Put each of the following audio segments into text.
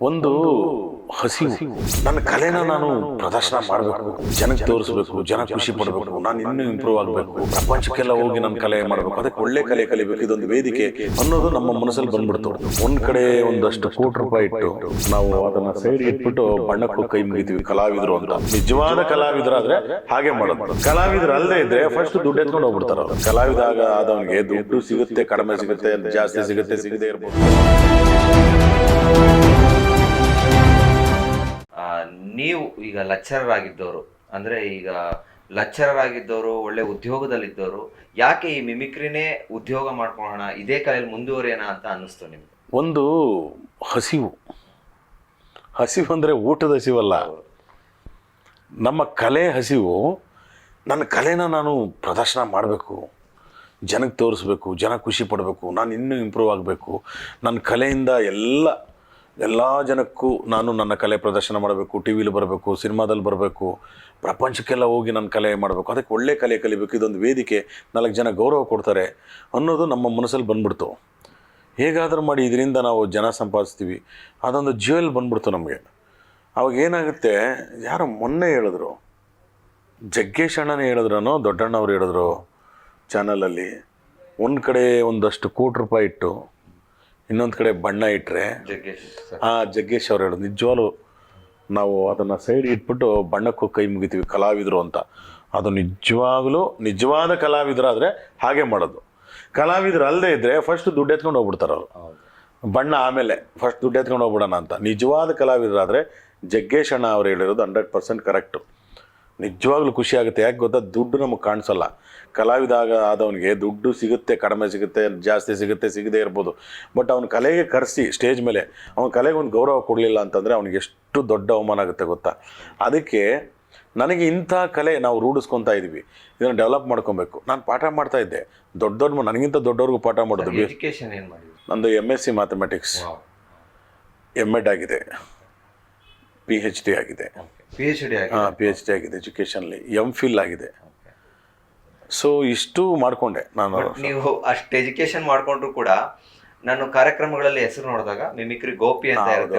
ಒಂದು ಹಸಿವು. ನನ್ನ ಕಲೆನ ನಾನು ಪ್ರದರ್ಶನ ಮಾಡಬೇಕು, ಜನಕ್ಕೆ ತೋರಿಸ್ಬೇಕು, ಜನ ಖುಷಿ ಪಡಬೇಕು, ನಾನು ಇನ್ನೂ ಇಂಪ್ರೂವ್ ಆಗಬೇಕು, ಪ್ರಪಂಚಕ್ಕೆಲ್ಲ ಹೋಗಿ ನನ್ನ ಕಲೆ ಮಾಡಬೇಕು, ಅದಕ್ಕೆ ಒಳ್ಳೆ ಕಲೆ ಕಲಿಬೇಕು, ಇದೊಂದು ವೇದಿಕೆ ಅನ್ನೋದು ನಮ್ಮ ಮನಸ್ಸಲ್ಲಿ ಬಂದ್ಬಿಡ್ತು. ಒಂದ್ ಕಡೆ ಒಂದಷ್ಟು ಕೋಟಿ ರೂಪಾಯಿ ಇಟ್ಟು ನಾವು ಅದನ್ನ ಸೈಡ್ ಇಟ್ಬಿಟ್ಟು ಬಣ್ಣಕ್ಕೂ ಕೈ ಮುಗಿತೀವಿ ಕಲಾವಿದರು ಅಂತ. ನಿಜವಾದ ಕಲಾವಿದರಾದ್ರೆ ಹಾಗೆ ಮಾಡೋದು. ಕಲಾವಿದರು ಅಲ್ಲದೆ ಇದ್ರೆ ಫಸ್ಟ್ ದುಡ್ಡು ಎತ್ಕೊಂಡು ಹೋಗ್ಬಿಡ್ತಾರ. ಕಲಾವಿದ ಆದವನಿಗೆ ದುಡ್ಡು ಸಿಗುತ್ತೆ, ಕಡಿಮೆ ಸಿಗುತ್ತೆ, ಜಾಸ್ತಿ ಸಿಗುತ್ತೆ, ಸಿಗದೆ ಇರ್ಬೋದು. ನೀವು ಈಗ ಲೆಕ್ಚರರ್ ಆಗಿದ್ದವರು, ಅಂದರೆ ಈಗ ಲೆಕ್ಚರರ್ ಆಗಿದ್ದವರು, ಒಳ್ಳೆ ಉದ್ಯೋಗದಲ್ಲಿದ್ದವರು, ಯಾಕೆ ಈ ಮಿಮಿಕ್ರಿನೇ ಉದ್ಯೋಗ ಮಾಡ್ಕೊಳ್ಳೋಣ, ಇದೇ ಕಲೆಯಲ್ಲಿ ಮುಂದುವರಿಯೋಣ ಅಂತ ಅನ್ನಿಸ್ತು ನಿಮ್ಗೆ? ಒಂದು ಹಸಿವು. ಹಸಿವು ಅಂದರೆ ಊಟದ ಹಸಿವಲ್ಲ, ನಮ್ಮ ಕಲೆ ಹಸಿವು. ನನ್ನ ಕಲೆನ ನಾನು ಪ್ರದರ್ಶನ ಮಾಡಬೇಕು, ಜನಕ್ಕೆ ತೋರಿಸ್ಬೇಕು, ಜನ ಖುಷಿ ಪಡಬೇಕು, ನಾನು ಇನ್ನೂ ಇಂಪ್ರೂವ್ ಆಗಬೇಕು, ನನ್ನ ಕಲೆಯಿಂದ ಎಲ್ಲ ಜನಕ್ಕೂ ನಾನು ನನ್ನ ಕಲೆ ಪ್ರದರ್ಶನ ಮಾಡಬೇಕು, ಟಿ ವಿಲಿ ಬರಬೇಕು, ಸಿನಿಮಾದಲ್ಲಿ ಬರಬೇಕು, ಪ್ರಪಂಚಕ್ಕೆಲ್ಲ ಹೋಗಿ ನನ್ನ ಕಲೆ ಮಾಡಬೇಕು, ಅದಕ್ಕೆ ಒಳ್ಳೆ ಕಲೆ ಕಲಿಬೇಕು, ಇದೊಂದು ವೇದಿಕೆ, 4 ಜನ ಗೌರವ ಕೊಡ್ತಾರೆ ಅನ್ನೋದು ನಮ್ಮ ಮನಸ್ಸಲ್ಲಿ ಬಂದ್ಬಿಡ್ತು. ಹೇಗಾದರೂ ಮಾಡಿ ಇದರಿಂದ ನಾವು ಜನ ಸಂಪಾದಿಸ್ತೀವಿ, ಅದೊಂದು ಜೀವಲ್ಲಿ ಬಂದ್ಬಿಡ್ತು ನಮಗೆ. ಅವಾಗ ಏನಾಗುತ್ತೆ, ಯಾರೋ ಮೊನ್ನೆ ಹೇಳಿದ್ರು, ಜಗ್ಗೇಶ್ ಅಣ್ಣನೇ ಹೇಳಿದ್ರನೋ ದೊಡ್ಡಣ್ಣವ್ರು ಹೇಳಿದ್ರು ಚಾನಲಲ್ಲಿ, ಒಂದು ಕಡೆ ಒಂದಷ್ಟು ಕೋಟಿ ರೂಪಾಯಿ ಇಟ್ಟು ಇನ್ನೊಂದು ಕಡೆ ಬಣ್ಣ ಇಟ್ಟರೆ, ಜಗ್ಗೇಶ್ ಅವ್ರು ಹೇಳೋದು ನಿಜವಾಗ್ಲೂ ನಾವು ಅದನ್ನು ಸೈಡ್ ಇಟ್ಬಿಟ್ಟು ಬಣ್ಣಕ್ಕೂ ಕೈ ಮುಗಿತೀವಿ ಕಲಾವಿದರು ಅಂತ. ಅದು ನಿಜವಾಗ್ಲೂ ನಿಜವಾದ ಕಲಾವಿದರಾದರೆ ಹಾಗೆ ಮಾಡೋದು. ಕಲಾವಿದರು ಅಲ್ಲದೆ ಇದ್ದರೆ ಫಸ್ಟ್ ದುಡ್ಡು ಎತ್ಕೊಂಡು ಹೋಗ್ಬಿಡ್ತಾರೆ ಅವರು, ಬಣ್ಣ ಆಮೇಲೆ, ಫಸ್ಟ್ ದುಡ್ಡು ಎತ್ಕೊಂಡು ಹೋಗ್ಬಿಡೋಣ ಅಂತ. ನಿಜವಾದ ಕಲಾವಿದರಾದರೆ ಜಗ್ಗೇಶ್ ಅಣ್ಣ ಅವ್ರು ಹೇಳಿರೋದು 100% ಕರೆಕ್ಟು. ನಿಜವಾಗ್ಲೂ ಖುಷಿ ಆಗುತ್ತೆ. ಯಾಕೆ ಗೊತ್ತಾ, ದುಡ್ಡು ನಮಗೆ ಕಾಣಿಸಲ್ಲ. ಕಲಾವಿದ ಆದವನಿಗೆ ದುಡ್ಡು ಸಿಗುತ್ತೆ, ಕಡಿಮೆ ಸಿಗುತ್ತೆ, ಜಾಸ್ತಿ ಸಿಗುತ್ತೆ, ಸಿಗದೇ ಇರ್ಬೋದು. ಬಟ್ ಅವನ ಕಲೆಗೆ ಕರೆಸಿ ಸ್ಟೇಜ್ ಮೇಲೆ ಅವನ ಕಲೆಗೆ ಒಂದು ಗೌರವ ಕೊಡಲಿಲ್ಲ ಅಂತಂದರೆ ಅವನಿಗೆ ಎಷ್ಟು ದೊಡ್ಡ ಅವಮಾನ ಆಗುತ್ತೆ ಗೊತ್ತಾ. ಅದಕ್ಕೆ ನನಗೆ ಇಂಥ ಕಲೆ ನಾವು ರೂಢಿಸ್ಕೊತಾ ಇದ್ದೀವಿ, ಇದನ್ನು ಡೆವಲಪ್ ಮಾಡ್ಕೊಬೇಕು. ನಾನು ಪಾಠ ಮಾಡ್ತಾ ಇದ್ದೆ, ದೊಡ್ಡ ನನಗಿಂತ ದೊಡ್ಡವ್ರಿಗೂ ಪಾಠ ಮಾಡೋದು. ಎಜುಕೇಶನ್ ಏನು ಮಾಡಿ? ನಂದು MSc ಮ್ಯಾಥಮೆಟಿಕ್ಸ್, MEd ಆಗಿದೆ, PhD ಆಗಿದೆ, PhD ಆಗಿದೆ ಎಜುಕೇಷನ್ಲಿ, MPhil ಆಗಿದೆ. ಸೊ ಇಷ್ಟು ಮಾಡಿಕೊಂಡೆ ನಾನು. ನೀವು ಅಷ್ಟು ಎಜುಕೇಶನ್ ಮಾಡ್ಕೊಂಡ್ರು ಕೂಡ ನಾನು ಕಾರ್ಯಕ್ರಮಗಳಲ್ಲಿ ಹೆಸರು ನೋಡಿದಾಗ ಮಿಮಿಕ್ರಿ ಗೋಪಿ ಅಂತ ಇರುತ್ತೆ,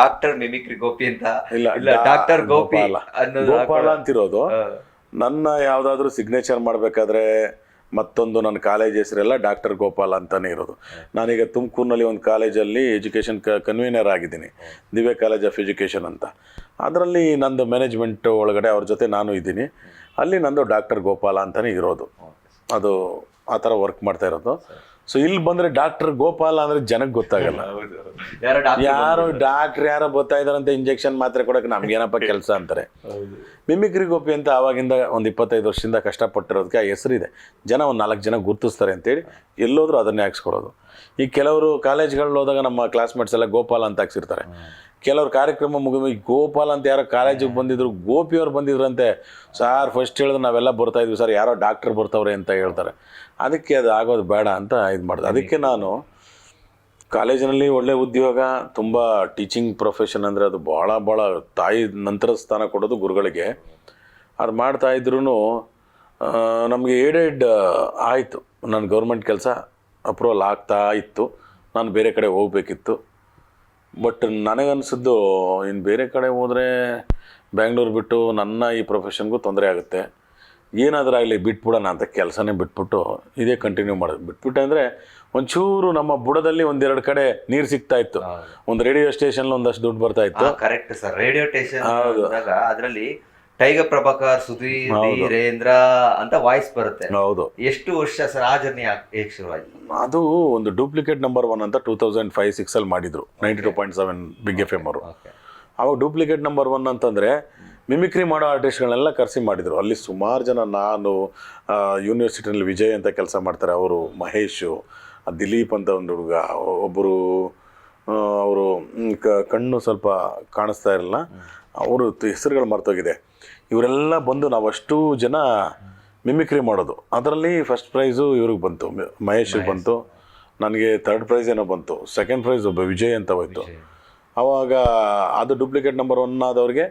ಡಾಕ್ಟರ್ ಮಿಮಿಕ್ರಿ ಗೋಪಿ ಅಂತ ಇಲ್ಲ, ಡಾಕ್ಟರ್ ಗೋಪಿ ಗೋಪಾಲ ಅಂತಿರೋದು. ನನ್ನ ಯಾವುದಾದ್ರೂ ಸಿಗ್ನೇಚರ್ ಮಾಡಬೇಕಾದ್ರೆ ಮತ್ತೊಂದು ನನ್ನ ಕಾಲೇಜ್ ಹೆಸರೆಲ್ಲ ಡಾಕ್ಟರ್ ಗೋಪಾಲ ಅಂತಲೇ ಇರೋದು. ನಾನೀಗ ತುಮಕೂರಿನಲ್ಲಿ ಒಂದು ಕಾಲೇಜಲ್ಲಿ ಎಜುಕೇಷನ್ ಕನ್ವೀನರ್ ಆಗಿದ್ದೀನಿ, ದಿವ್ಯ ಕಾಲೇಜ್ ಆಫ್ ಎಜುಕೇಷನ್ ಅಂತ. ಅದರಲ್ಲಿ ನಂದು ಮ್ಯಾನೇಜ್ಮೆಂಟ್ ಒಳಗಡೆ ಅವ್ರ ಜೊತೆ ನಾನು ಇದ್ದೀನಿ. ಅಲ್ಲಿ ನಂದು ಡಾಕ್ಟರ್ ಗೋಪಾಲ ಅಂತಲೇ ಇರೋದು. ಅದು ಆ ಥರ ವರ್ಕ್ ಮಾಡ್ತಾ ಇರೋದು. ಸೊ ಇಲ್ಲಿ ಬಂದರೆ ಡಾಕ್ಟರ್ ಗೋಪಾಲ ಅಂದರೆ ಜನಕ್ಕೆ ಗೊತ್ತಾಗಲ್ಲ, ಯಾರೋ ಡಾಕ್ಟ್ರ್ ಯಾರೋ ಬರ್ತಾ ಇದ್ದಾರಂತೆ ಇಂಜೆಕ್ಷನ್ ಮಾತ್ರೆ ಕೊಡೋಕೆ ನಮ್ಗೇನಪ್ಪ ಕೆಲಸ ಅಂತಾರೆ. ಮಿಮಿಕ್ರಿ ಗೋಪಿ ಅಂತ ಆವಾಗಿಂದ ಒಂದು 25 ವರ್ಷದಿಂದ ಕಷ್ಟಪಟ್ಟಿರೋದಕ್ಕೆ ಆ ಹೆಸರಿದೆ. ಜನ ಒಂದು 4 ಜನ ಗುರುತಿಸ್ತಾರೆ ಅಂತೇಳಿ ಎಲ್ಲೋದ್ರೂ ಅದನ್ನೇ ಹಾಕ್ಸ್ಕೊಡೋದು. ಈಗ ಕೆಲವರು ಕಾಲೇಜ್ಗಳಲ್ಲಿ ಹೋದಾಗ ನಮ್ಮ ಕ್ಲಾಸ್ಮೇಟ್ಸ್ ಎಲ್ಲ ಗೋಪಾಲ ಅಂತ ಹಾಕ್ಸಿರ್ತಾರೆ. ಕೆಲವ್ರು ಕಾರ್ಯಕ್ರಮ ಮುಗಿದ ಗೋಪಾಲ ಅಂತ ಯಾರೋ ಕಾಲೇಜಿಗೆ ಬಂದಿದ್ರು, ಗೋಪಿಯವ್ರು ಬಂದಿದ್ರಂತೆ. ಸಾರ್ ಫಸ್ಟ್ ಹೇಳಿದ್ರೆ ನಾವೆಲ್ಲ ಬರ್ತಾಯಿದ್ವಿ ಸರ್, ಯಾರೋ ಡಾಕ್ಟ್ರ್ ಬರ್ತಾವ್ರೆ ಅಂತ ಹೇಳ್ತಾರೆ. ಅದಕ್ಕೆ ಅದು ಆಗೋದು ಬೇಡ ಅಂತ ಇದು ಮಾಡಿದೆ. ಅದಕ್ಕೆ ನಾನು ಕಾಲೇಜಿನಲ್ಲಿ ಒಳ್ಳೆ ಉದ್ಯೋಗ, ತುಂಬ ಟೀಚಿಂಗ್ ಪ್ರೊಫೆಷನ್ ಅಂದರೆ ಅದು ಭಾಳ ತಾಯಿ ನಂತರ ಸ್ಥಾನ ಕೊಡೋದು ಗುರುಗಳಿಗೆ. ಅದು ಮಾಡ್ತಾಯಿದ್ರು ನಮಗೆ ಏಡೆಡ್ ಆಯಿತು. ನನ್ನ ಗೌರ್ಮೆಂಟ್ ಕೆಲಸ ಅಪ್ರೂವಲ್ ಆಗ್ತಾ ಇತ್ತು, ನಾನು ಬೇರೆ ಕಡೆ ಹೋಗಬೇಕಿತ್ತು. ಬಟ್ ನನಗನ್ಸಿದ್ದು ಇನ್ನು ಬೇರೆ ಕಡೆ ಹೋದರೆ ಬ್ಯಾಂಗ್ಳೂರು ಬಿಟ್ಟು ನನ್ನ ಈ ಪ್ರೊಫೆಷನ್ಗೂ ತೊಂದರೆ ಆಗುತ್ತೆ, ಏನಾದರೂ ಆಗಲಿ ಬಿಟ್ಬಿಡೋಣ ಅಂತ ಕೆಲಸನೇ ಬಿಟ್ಬಿಟ್ಟು ಇದೇ ಕಂಟಿನ್ಯೂ ಮಾಡೋದು. ಬಿಟ್ಬಿಟ್ಟೆ ಅಂದರೆ ಒಂಚೂರು ನಮ್ಮ ಬುಡದಲ್ಲಿ 1-2 ಕಡೆ ನೀರು ಸಿಗ್ತಾ ಇತ್ತು. ಒಂದು ರೇಡಿಯೋ ಸ್ಟೇಷನ್ ಒಂದಷ್ಟು ದುಡ್ಡು ಬರ್ತಾ ಇತ್ತು. ಕರೆಕ್ಟ್ ಸರ್, ರೇಡಿಯೋ ಸ್ಟೇಷನ್ ಅದರಲ್ಲಿ ಟೈಗರ್ ಪ್ರಭಾಕರ್, ಸುಧೀರ್, ವೀರೇಂದ್ರ ಅಂತ ವಾಯ್ಸ್ ಬರುತ್ತೆ. ಹೌದು. ಎಷ್ಟು ವರ್ಷ ಸರ್ ಆ ಜರ್ನಿ ಹೇಗೆ ಶುರುವಾಯಿತು? ಅದು ಒಂದು ಡೂಪ್ಲಿಕೇಟ್ ನಂಬರ್ 1 ಅಂತ 2005-06 ಮಾಡಿದ್ರು 92.7 ಬಿಗ್ FM ಅವರು. ಅವಾಗ ಡೂಪ್ಲಿಕೇಟ್ ನಂಬರ್ 1 ಅಂತಂದರೆ ಮಿಮಿಕ್ರಿ ಮಾಡೋ ಆರ್ಟಿಸ್ಟ್ಗಳನ್ನೆಲ್ಲ ಕರೆಸಿ ಮಾಡಿದರು. ಅಲ್ಲಿ ಸುಮಾರು ಜನ, ನಾನು ಯೂನಿವರ್ಸಿಟಿನಲ್ಲಿ ವಿಜಯ್ ಅಂತ ಕೆಲಸ ಮಾಡ್ತಾರೆ ಅವರು, ಮಹೇಶು, ದಿಲೀಪ್ ಅಂತ ಒಂದು ಹುಡುಗ, ಒಬ್ಬರು ಅವರು ಕಣ್ಣು ಸ್ವಲ್ಪ ಕಾಣಿಸ್ತಾ ಇರಲ್ಲ, ಅವರು ಹೆಸರುಗಳು ಮರ್ತೋಗಿದೆ. ಇವರೆಲ್ಲ ಬಂದು ನಾವಷ್ಟು ಜನ ಮಿಮಿಕ್ರಿ ಮಾಡೋದು. ಅದರಲ್ಲಿ ಫಸ್ಟ್ ಪ್ರೈಸು ಇವ್ರಿಗೆ ಬಂತು, ಮಹೇಶ್ಗೆ ಬಂತು, ನನಗೆ 3rd ಪ್ರೈಸ್ ಏನೋ ಬಂತು, 2nd ಪ್ರೈಸ್ ಒಬ್ಬ ವಿಜಯ್ ಅಂತ ಹೋಯ್ತು. ಆವಾಗ ಅದು ಡೂಪ್ಲಿಕೇಟ್ ನಂಬರ್ 1 ಆದವ್ರಿಗೆ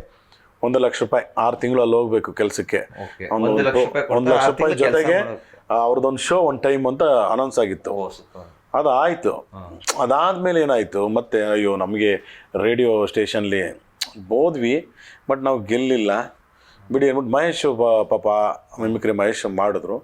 1 ಲಕ್ಷ ರೂಪಾಯಿ 6 ತಿಂಗಳು ಅಲ್ಲಿ ಹೋಗ್ಬೇಕು ಕೆಲಸಕ್ಕೆ. 1 ಲಕ್ಷ ರೂಪಾಯಿ ಜೊತೆಗೆ ಅವ್ರದ್ದೊಂದು ಶೋ 1 ಟೈಮ್ ಅಂತ ಅನೌನ್ಸ್ ಆಗಿತ್ತು. ಅದು ಆಯಿತು. ಅದಾದಮೇಲೆ ಏನಾಯಿತು ಮತ್ತೆ, ಅಯ್ಯೋ ನಮಗೆ ರೇಡಿಯೋ ಸ್ಟೇಷನ್ಲಿ ಹೋದ್ವಿ ಬಟ್ ನಾವು ಗೆಲ್ಲಿಲ್ಲ ಬಿಡಿ ಅಂದ್ಬಿಟ್ಟು ಮಹೇಶ್ ಪಾಪ ಮಿಮಿಕ್ರಿ ಮಹೇಶ್ ಮಾಡಿದ್ರು.